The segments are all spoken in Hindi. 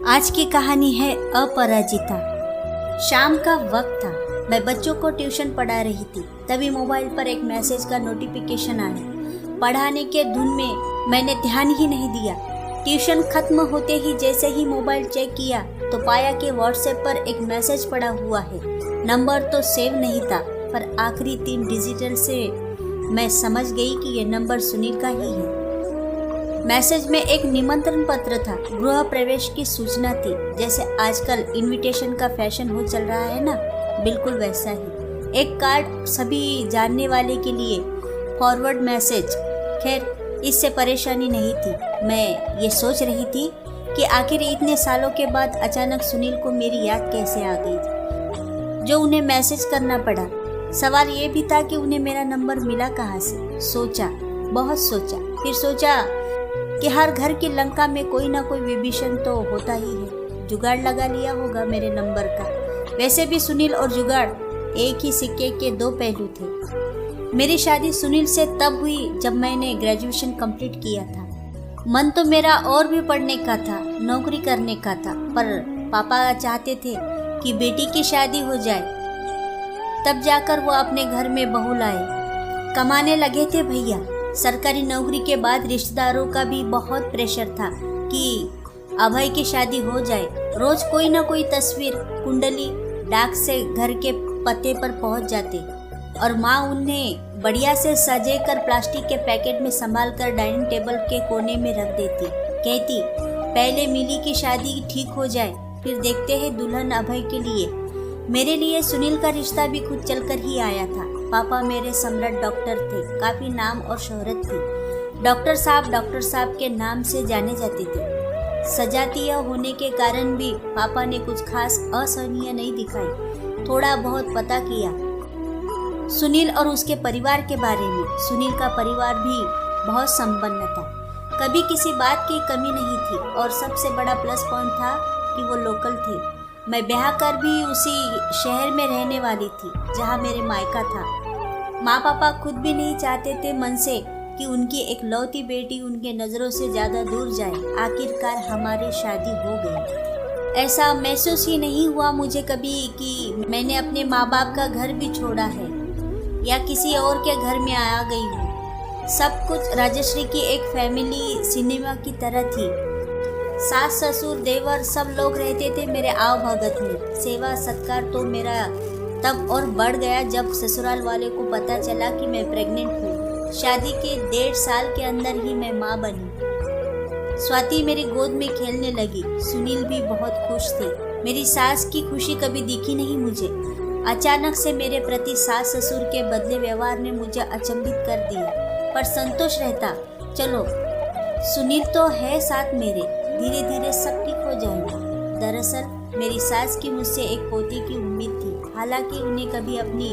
आज की कहानी है अपराजिता। शाम का वक्त था। मैं बच्चों को ट्यूशन पढ़ा रही थी। तभी मोबाइल पर एक मैसेज का नोटिफिकेशन आया। पढ़ाने के धुन में मैंने ध्यान ही नहीं दिया। ट्यूशन खत्म होते ही जैसे ही मोबाइल चेक किया तो पाया कि व्हाट्सएप पर एक मैसेज पड़ा हुआ है। नंबर तो सेव नहीं था, पर आखिरी 3 डिजिटल से मैं समझ गई कि यह नंबर सुनील का ही है। मैसेज में एक निमंत्रण पत्र था। गृह प्रवेश की सूचना थी। जैसे आजकल इनविटेशन का फैशन हो चल रहा है ना, बिल्कुल वैसा ही। एक कार्ड सभी जानने वाले के लिए, फॉरवर्ड मैसेज। खैर, इससे परेशानी नहीं थी। मैं ये सोच रही थी कि आखिर इतने सालों के बाद अचानक सुनील को मेरी याद कैसे आ गई थी, जो उन्हें मैसेज करना पड़ा। सवाल ये भी था कि उन्हें मेरा नंबर मिला कहाँ से। सोचा, बहुत सोचा। फिर सोचा कि हर घर की लंका में कोई ना कोई विभीषण तो होता ही है। जुगाड़ लगा लिया होगा मेरे नंबर का। वैसे भी सुनील और जुगाड़ एक ही सिक्के के 2 पहलू थे। मेरी शादी सुनील से तब हुई जब मैंने ग्रेजुएशन कंप्लीट किया था। मन तो मेरा और भी पढ़ने का था, नौकरी करने का था, पर पापा चाहते थे कि बेटी की शादी हो जाए, तब जाकर वो अपने घर में बहू लाए। कमाने लगे थे भैया। सरकारी नौकरी के बाद रिश्तेदारों का भी बहुत प्रेशर था कि अभय की शादी हो जाए। रोज कोई ना कोई तस्वीर, कुंडली डाक से घर के पते पर पहुंच जाते और माँ उन्हें बढ़िया से सजे कर प्लास्टिक के पैकेट में संभाल कर डाइनिंग टेबल के कोने में रख देती। कहती, पहले मिली की शादी ठीक हो जाए, फिर देखते हैं दुल्हन अभय के लिए। मेरे लिए सुनील का रिश्ता भी खुद चलकर ही आया था। पापा मेरे सम्राट डॉक्टर थे। काफी नाम और शोहरत थी। डॉक्टर साहब के नाम से जाने जाते थे। सजातीय होने के कारण भी पापा ने कुछ खास असहनीय नहीं दिखाई। थोड़ा बहुत पता किया सुनील और उसके परिवार के बारे में। सुनील का परिवार भी बहुत संपन्न था। कभी किसी बात की कमी नहीं थी और सबसे बड़ा प्लस पॉइंट था कि वो लोकल थे। मैं ब्याह कर भी उसी शहर में रहने वाली थी जहाँ मेरे मायका था। माँ पापा खुद भी नहीं चाहते थे मन से कि उनकी एक लौती बेटी उनके नज़रों से ज़्यादा दूर जाए। आखिरकार हमारी शादी हो गई। ऐसा महसूस ही नहीं हुआ मुझे कभी कि मैंने अपने माँ बाप का घर भी छोड़ा है या किसी और के घर में आ गई हूँ। सब कुछ राजश्री की एक फैमिली सिनेमा की तरह थी। सास ससुर देवर सब लोग रहते थे मेरे आव भगत में। सेवा सत्कार तो मेरा तब और बढ़ गया जब ससुराल वाले को पता चला कि मैं प्रेग्नेंट हूँ। शादी के 1.5 साल के अंदर ही मैं माँ बनी। स्वाति मेरी गोद में खेलने लगी। सुनील भी बहुत खुश थे। मेरी सास की खुशी कभी दिखी नहीं मुझे। अचानक से मेरे प्रति सास ससुर के बदले व्यवहार ने मुझे अचंभित कर दिया, पर संतोष रहता। चलो, सुनील तो है साथ मेरे, धीरे धीरे सब ठीक हो जाएगा। दरअसल मेरी सास की मुझसे एक पोती की उम्मीद थी। हालांकि उन्हें कभी अपनी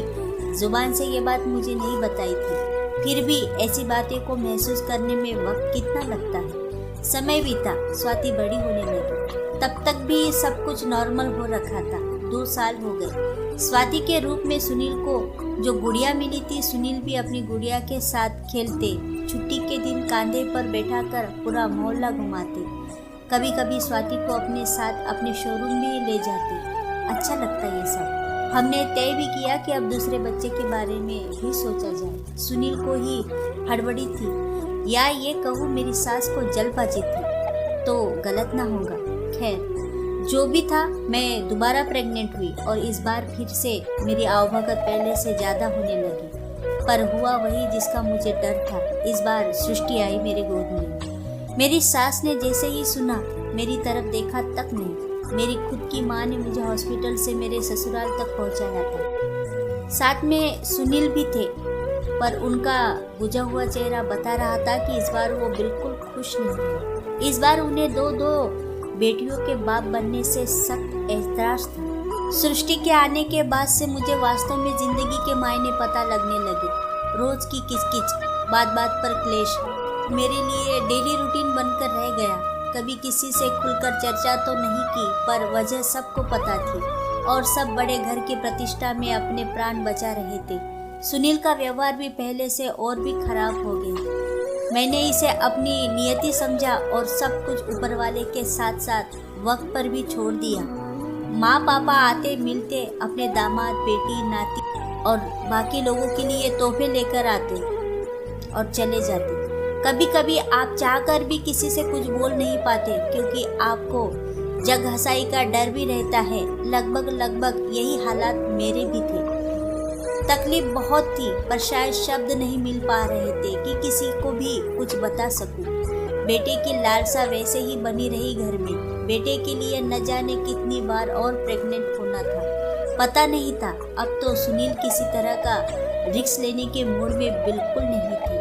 जुबान से ये बात मुझे नहीं बताई थी, फिर भी ऐसी बातें को महसूस करने में वक्त कितना लगता है। समय बीता, स्वाति बड़ी होने लगी। तब तक भी सब कुछ नॉर्मल हो रखा था। 2 साल हो गए। स्वाति के रूप में सुनील को जो गुड़िया मिली थी, सुनील भी अपनी गुड़िया के साथ खेलते। छुट्टी के दिन कंधे पर बैठाकर पूरा मोहल्ला घुमाते। कभी कभी स्वाति को अपने साथ अपने शोरूम में ले जाते। अच्छा लगता ये सब। हमने तय भी किया कि अब दूसरे बच्चे के बारे में भी सोचा जाए। सुनील को ही हड़बड़ी थी, या ये कहूँ मेरी सास को जल्दबाजी थी तो गलत ना होगा। खैर, जो भी था, मैं दोबारा प्रेग्नेंट हुई और इस बार फिर से मेरी आवभगत पहले से ज़्यादा होने लगी। पर हुआ वही जिसका मुझे डर था। इस बार सृष्टि आई मेरे गोद में। मेरी सास ने जैसे ही सुना, मेरी तरफ देखा तक नहीं। मेरी खुद की माँ ने मुझे हॉस्पिटल से मेरे ससुराल तक पहुंचाया था। साथ में सुनील भी थे, पर उनका बुझा हुआ चेहरा बता रहा था कि इस बार वो बिल्कुल खुश नहीं है। इस बार उन्हें 2 बेटियों के बाप बनने से सख्त एतराज था। सृष्टि के आने के बाद से मुझे वास्तव में जिंदगी के मायने पता लगने लगे। रोज की किचकिच, बात बात पर क्लेश मेरे लिए डेली रूटीन बनकर रह गया। कभी किसी से खुलकर चर्चा तो नहीं की, पर वजह सबको पता थी और सब बड़े घर की प्रतिष्ठा में अपने प्राण बचा रहे थे। सुनील का व्यवहार भी पहले से और भी खराब हो गया। मैंने इसे अपनी नियति समझा और सब कुछ ऊपर वाले के साथ साथ वक्त पर भी छोड़ दिया। माँ पापा आते मिलते, अपने दामाद, बेटी, नाती और बाकी लोगों के लिए तोहफे लेकर आते और चले जाते। कभी कभी आप चाहकर भी किसी से कुछ बोल नहीं पाते क्योंकि आपको जग हंसाई का डर भी रहता है। लगभग यही हालात मेरे भी थे। तकलीफ बहुत थी, पर शायद शब्द नहीं मिल पा रहे थे कि किसी को भी कुछ बता सकूं। बेटे की लालसा वैसे ही बनी रही घर में। बेटे के लिए न जाने कितनी बार और प्रेग्नेंट होना था, पता नहीं था। अब तो सुनील किसी तरह का रिस्क लेने के मूड में बिल्कुल नहीं थे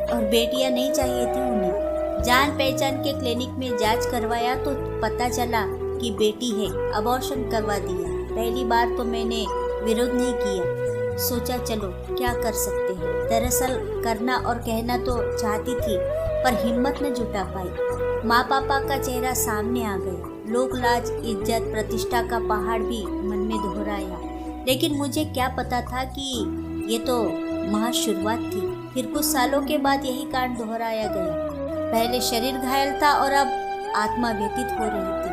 और बेटियां नहीं चाहिए थी उन्हें। जान पहचान के क्लिनिक में जांच करवाया तो पता चला कि बेटी है। अबॉर्शन करवा दिया। पहली बार तो मैंने विरोध नहीं किया, सोचा चलो क्या कर सकते हैं। दरअसल करना और कहना तो चाहती थी पर हिम्मत न जुटा पाई। माँ पापा का चेहरा सामने आ गया। लोक लाज, इज्जत, प्रतिष्ठा का पहाड़ भी मन में दोहराया। लेकिन मुझे क्या पता था कि ये तो महज शुरुआत थी। फिर कुछ सालों के बाद यही कांड दोहराया गया। पहले शरीर घायल था और अब आत्मा व्यतीत हो रही थी।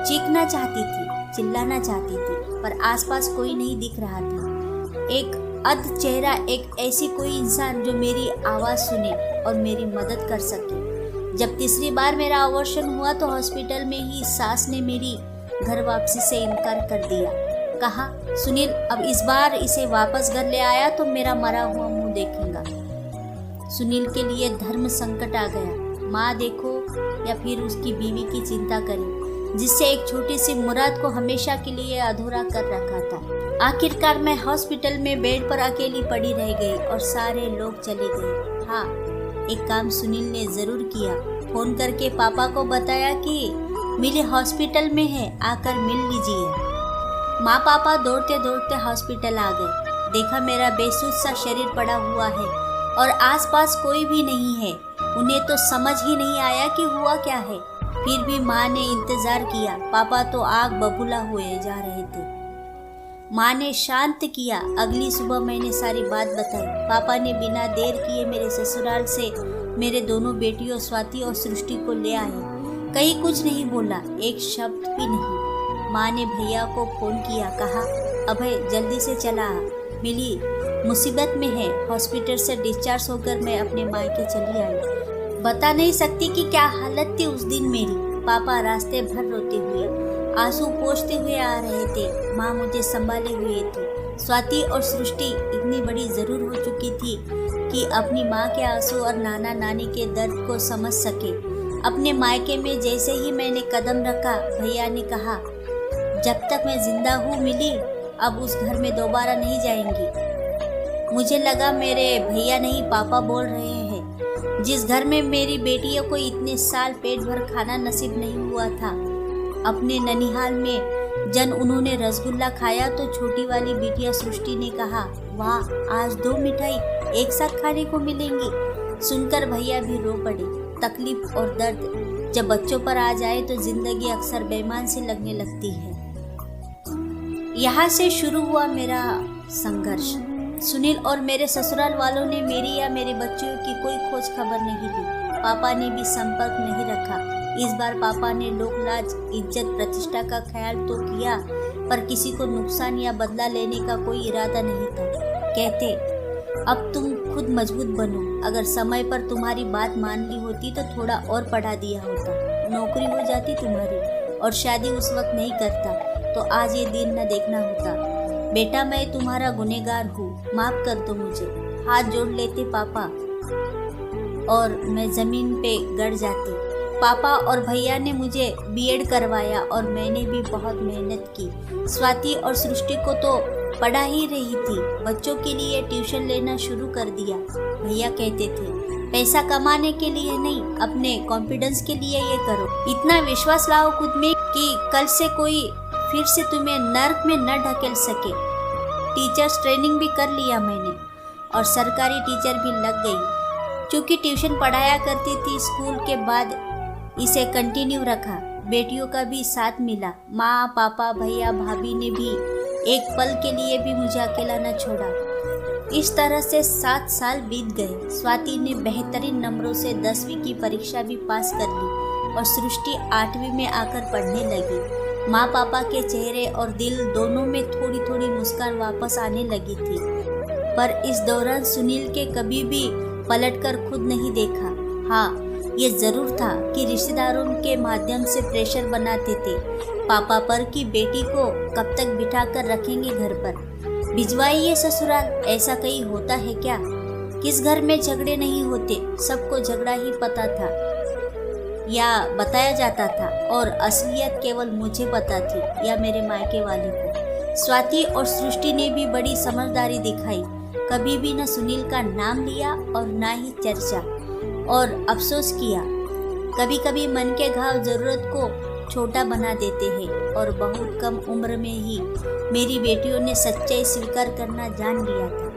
चीखना चाहती थी, चिल्लाना चाहती थी, पर आसपास कोई नहीं दिख रहा था। एक अद्भुत चेहरा, एक ऐसी कोई इंसान जो मेरी आवाज़ सुने और मेरी मदद कर सके। जब तीसरी बार मेरा अबॉर्शन हुआ तो हॉस्पिटल में ही सास ने मेरी घर वापसी से इनकार कर दिया। कहा, सुनील अब इस बार इसे वापस घर ले आया तो मेरा मरा हुआ मुंह देखेगा। सुनील के लिए धर्म संकट आ गया। माँ देखो या फिर उसकी बीवी की चिंता करे, जिससे एक छोटी सी मुराद को हमेशा के लिए अधूरा कर रखा था। आखिरकार मैं हॉस्पिटल में बेड पर अकेली पड़ी रह गई और सारे लोग चले गए। हाँ, एक काम सुनील ने जरूर किया। फोन करके पापा को बताया कि मिली हॉस्पिटल में है, आकर मिल लीजिए। माँ पापा दौड़ते दौड़ते हॉस्पिटल आ गए। देखा मेरा बेसुध सा शरीर पड़ा हुआ है और आसपास कोई भी नहीं है। उन्हें तो समझ ही नहीं आया कि हुआ क्या है। फिर भी माँ ने इंतजार किया। पापा तो आग बबूला हुए जा रहे थे। माँ ने शांत किया। अगली सुबह मैंने सारी बात बताई। पापा ने बिना देर किए मेरे ससुराल से मेरे दोनों बेटियों स्वाति और सृष्टि को ले आए। कहीं कुछ नहीं बोला, एक शब्द भी नहीं। माँ ने भैया को फोन किया, कहा अभय जल्दी से चला आ, मिली मुसीबत में है। हॉस्पिटल से डिस्चार्ज होकर मैं अपने मायके चली आई। बता नहीं सकती कि क्या हालत थी उस दिन मेरी। पापा रास्ते भर रोते हुए, आंसू पोंछते हुए आ रहे थे। माँ मुझे संभाले हुए थी। स्वाति और सृष्टि इतनी बड़ी जरूर हो चुकी थी कि अपनी माँ के आंसू और नाना नानी के दर्द को समझ सके। अपने मायके में जैसे ही मैंने कदम रखा, भैया ने कहा, जब तक मैं जिंदा हूँ मिली, अब उस घर में दोबारा नहीं जाएंगी। मुझे लगा मेरे भैया नहीं पापा बोल रहे हैं। जिस घर में मेरी बेटियों को इतने साल पेट भर खाना नसीब नहीं हुआ था, अपने ननिहाल में जन उन्होंने रसगुल्ला खाया तो छोटी वाली बिटिया सृष्टि ने कहा, वाह आज 2 मिठाई एक साथ खाने को मिलेंगी। सुनकर भैया भी रो पड़े। तकलीफ और दर्द जब बच्चों पर आ जाए तो जिंदगी अक्सर बेईमान सी लगने लगती है। यहाँ से शुरू हुआ मेरा संघर्ष। सुनील और मेरे ससुराल वालों ने मेरी या मेरे बच्चों की कोई खोज खबर नहीं ली। पापा ने भी संपर्क नहीं रखा। इस बार पापा ने लोक लाज, इज्जत, प्रतिष्ठा का ख्याल तो किया, पर किसी को नुकसान या बदला लेने का कोई इरादा नहीं था। कहते, अब तुम खुद मजबूत बनो। अगर समय पर तुम्हारी बात मान ली होती तो थोड़ा और पढ़ा दिया होता, नौकरी हो जाती तुम्हारी और शादी उस वक्त नहीं करता तो आज ये दिन न देखना होता। बेटा मैं तुम्हारा गुनहगार हूँ, माफ कर दो मुझे। हाथ जोड़ लेते पापा और मैं जमीन पे गड़ जाती। पापा और भैया ने मुझे बीएड करवाया और मैंने भी बहुत मेहनत की। स्वाति और सृष्टि को तो पढ़ा ही रही थी, बच्चों के लिए ट्यूशन लेना शुरू कर दिया। भैया कहते थे, पैसा कमाने के लिए नहीं, अपने कॉन्फिडेंस के लिए ये करो। इतना विश्वास लाओ खुद में कि कल से कोई फिर से तुम्हें नर्क में न ढकेल सके। टीचर्स ट्रेनिंग भी कर लिया मैंने और सरकारी टीचर भी लग गई। क्योंकि ट्यूशन पढ़ाया करती थी, स्कूल के बाद इसे कंटिन्यू रखा। बेटियों का भी साथ मिला। माँ, पापा, भैया, भाभी ने भी एक पल के लिए भी मुझे अकेला न छोड़ा। इस तरह से 7 साल बीत गए। स्वाति ने बेहतरीन नंबरों से 10वीं की परीक्षा भी पास कर ली। और सृष्टि 8वीं में आकर पढ़ने लगी। माँ पापा के चेहरे और दिल दोनों में थोड़ी थोड़ी मुस्कान वापस आने लगी थी। पर इस दौरान सुनील के कभी भी पलटकर खुद नहीं देखा। हाँ, ये जरूर था कि रिश्तेदारों के माध्यम से प्रेशर बनाते थे पापा पर कि बेटी को कब तक बिठा कर रखेंगे घर पर, भिजवाइए ससुराल। ऐसा कहीं होता है क्या? किस घर में झगड़े नहीं होते? सबको झगड़ा ही पता था या बताया जाता था और असलियत केवल मुझे पता थी या मेरे मायके वाले को। स्वाति और सृष्टि ने भी बड़ी समझदारी दिखाई। कभी भी न सुनील का नाम लिया और ना ही चर्चा और अफसोस किया। कभी कभी मन के घाव जरूरत को छोटा बना देते हैं और बहुत कम उम्र में ही मेरी बेटियों ने सच्चाई स्वीकार करना जान लिया था।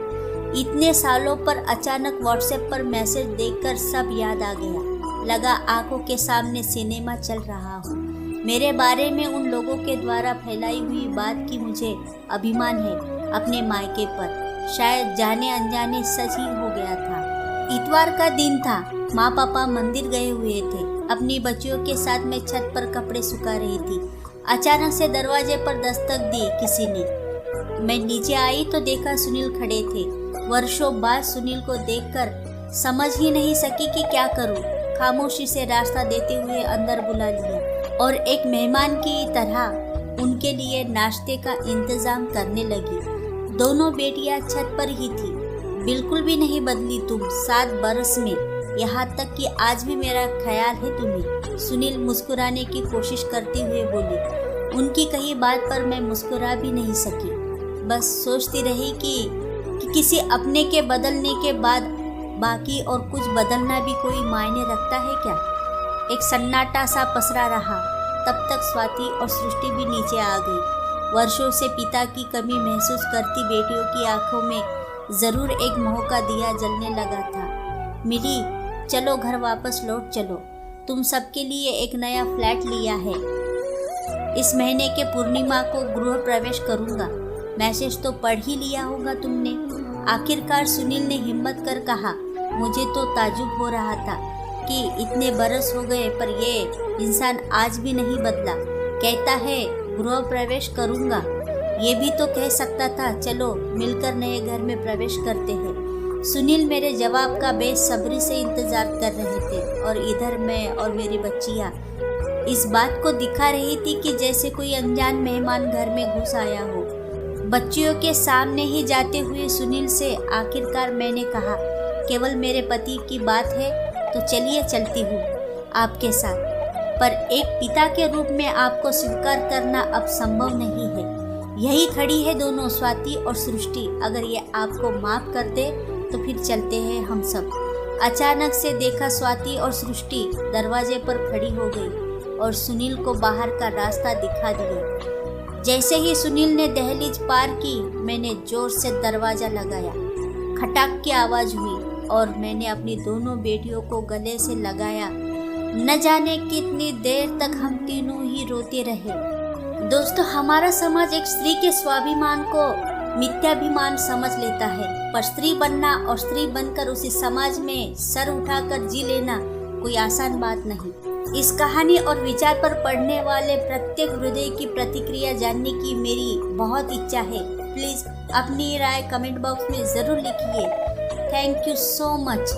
इतने सालों पर अचानक व्हाट्सएप पर मैसेज देखकर सब याद आ गया। लगा आंखों के सामने सिनेमा चल रहा हो। मेरे बारे में उन लोगों के द्वारा फैलाई हुई बात की मुझे अभिमान है अपने मायके पर। शायद जाने अनजाने सच ही हो गया था। इतवार का दिन था। माँ पापा मंदिर गए हुए थे। अपनी बच्चियों के साथ मैं छत पर कपड़े सुखा रही थी। अचानक से दरवाजे पर दस्तक दी किसी ने। मैं नीचे आई तो देखा सुनील खड़े थे। वर्षों बाद सुनील को देखकर समझ ही नहीं सकी कि क्या करूं। खामोशी से रास्ता देते हुए अंदर बुला लिया और एक मेहमान की तरह उनके लिए नाश्ते का इंतजाम करने लगी। दोनों बेटियां छत पर ही थी। बिल्कुल भी नहीं बदली तुम 7 बरस में, यहाँ तक कि आज भी मेरा ख्याल है तुम्हें। सुनील मुस्कुराने की कोशिश करते हुए बोले। उनकी कही बात पर मैं मुस्कुरा भी नहीं सकी। बस सोचती रही कि किसी अपने के बदलने के बाद बाकी और कुछ बदलना भी कोई मायने रखता है क्या। एक सन्नाटा सा पसरा रहा। तब तक स्वाति और सृष्टि भी नीचे आ गई। वर्षों से पिता की कमी महसूस करती बेटियों की आंखों में जरूर एक मोह का दिया जलने लगा था। मिली, चलो घर वापस लौट चलो। तुम सबके लिए एक नया फ्लैट लिया है। इस महीने के पूर्णिमा को गृह प्रवेश करूंगा। मैसेज तो पढ़ ही लिया होगा तुमने। आखिरकार सुनील ने हिम्मत कर कहा। मुझे तो ताजुब हो रहा था कि इतने बरस हो गए पर ये इंसान आज भी नहीं बदला। कहता है गृह प्रवेश करूंगा। ये भी तो कह सकता था चलो मिलकर नए घर में प्रवेश करते हैं। सुनील मेरे जवाब का बेसब्री से इंतजार कर रहे थे और इधर मैं और मेरी बच्चियां इस बात को दिखा रही थी कि जैसे कोई अनजान मेहमान घर में घुस आया हो। बच्चियों के सामने ही जाते हुए सुनील से आखिरकार मैंने कहा, केवल मेरे पति की बात है तो चलिए चलती हूँ आपके साथ, पर एक पिता के रूप में आपको स्वीकार करना अब संभव नहीं है। यही खड़ी है दोनों, स्वाति और सृष्टि। अगर ये आपको माफ कर दे तो फिर चलते हैं हम सब। अचानक से देखा स्वाति और सृष्टि दरवाजे पर खड़ी हो गई और सुनील को बाहर का रास्ता दिखा दिया। जैसे ही सुनील ने दहलीज पार की, मैंने जोर से दरवाजा लगाया। खटाक की आवाज हुई और मैंने अपनी दोनों बेटियों को गले से लगाया। न जाने कितनी देर तक हम तीनों ही रोते रहे। दोस्तों, हमारा समाज एक स्त्री के स्वाभिमान को मिथ्याभिमान समझ लेता है, पर स्त्री बनना और स्त्री बनकर उसी समाज में सर उठाकर जी लेना कोई आसान बात नहीं। इस कहानी और विचार पर पढ़ने वाले प्रत्येक हृदय की प्रतिक्रिया जानने की मेरी बहुत इच्छा है। प्लीज अपनी राय कमेंट बॉक्स में जरूर लिखिए। Thank you so much.